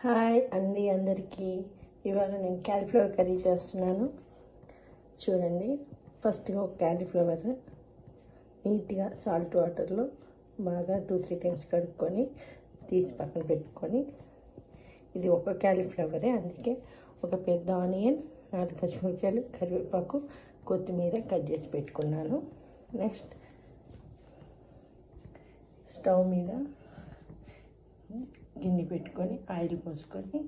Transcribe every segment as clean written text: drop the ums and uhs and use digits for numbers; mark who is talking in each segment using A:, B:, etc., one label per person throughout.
A: Hi అండి అందరికీ. ఇవాళ నేను క్యాలీఫ్లవర్ కర్రీ చేస్తున్నాను. చూడండి, ఫస్ట్గా ఒక క్యాలీఫ్లవర్ నీట్గా సాల్ట్ వాటర్లో బాగా 2-3 టైమ్స్ కడుక్కొని తీసి పక్కన పెట్టుకొని, ఇది ఒక క్యాలీఫ్లవరే, అందుకే ఒక పెద్ద ఆనియన్, 4 పచ్చిమిరపకాయలు, కరివేపాకు, కొత్తిమీర కట్ చేసి పెట్టుకున్నాను. నెక్స్ట్ స్టవ్ మీద గిన్నె పెట్టుకొని ఆయిల్ పోసుకొని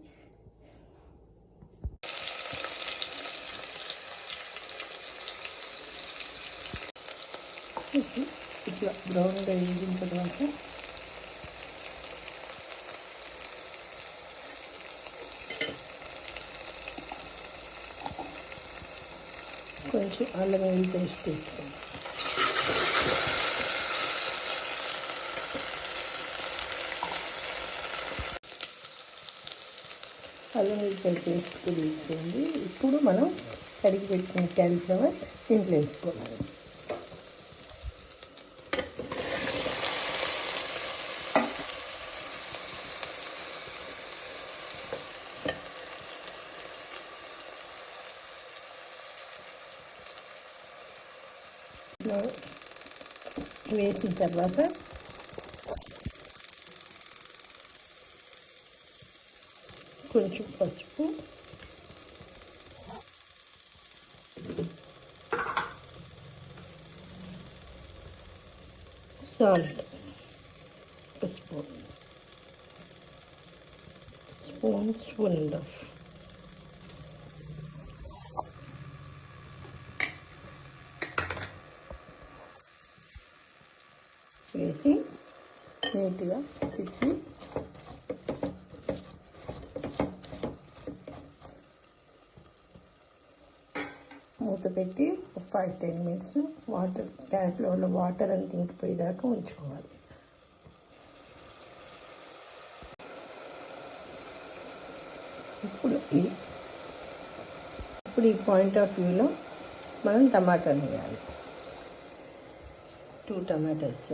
A: ఇట్లా బ్రౌన్గా వేగిన తర్వాత కొంచెం అల్లం వెల్లుల్లి పేస్ట్ తీసుకోండి. అల్లం వెల్లుల్లి పేస్ట్ కూడా వేసుకోండి. ఇప్పుడు మనం కడిగి పెట్టుకున్న క్యాలీఫ్లవర్ దీంట్లో వేసుకోవాలి. వేసిన తర్వాత కొంచెం పసుపు, సాల్ట్ స్పూన్ అండ్ హాఫ్ వేసి నీట్గా తిప్పి మూత పెట్టి ఒక 5-10 మినిట్స్ క్యాలీఫ్లవర్లో వాటర్ అంతా ఇంకిపోయేదాకా ఉంచుకోవాలి. ఇప్పుడు ఈ పాయింట్ ఆఫ్ వ్యూలో మనం టమాటాలు వేయాలి. 2 టమాటాస్.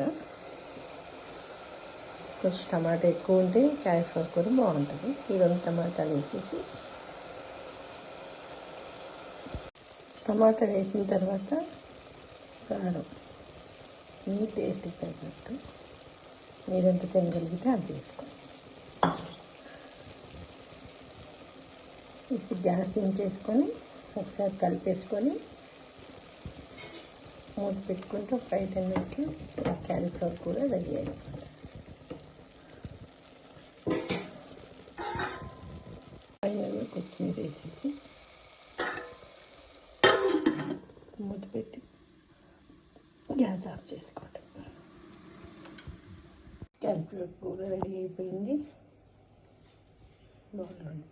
A: కొంచెం టమాటా ఎక్కువ ఉంటే క్యాలీఫ్లవర్ కూడా బాగుంటుంది. ఈ 2 టమాటాలు వేసేసి, టమాటా వేసిన తర్వాత కారం మీ టేస్ట్కి తగ్గట్టు మీరెంత తినగలిగితే అది వేసుకోండి. ఇప్పుడు గ్యాస్ చేసుకొని ఒకసారి కలిపేసుకొని మూత పెట్టుకుంటే 5-10 మినిట్స్లో క్యాలీఫ్లవర్ కూడా రెడీ అయిపోతుంది. ఫైనల్గా కొత్తిమీర వేసేసి మూత పెట్టి గ్యాస్ ఆఫ్ చేసుకోండి. క్యాలీఫ్లవర్ కూర రెడీ అయిపోయింది. బాగుంది.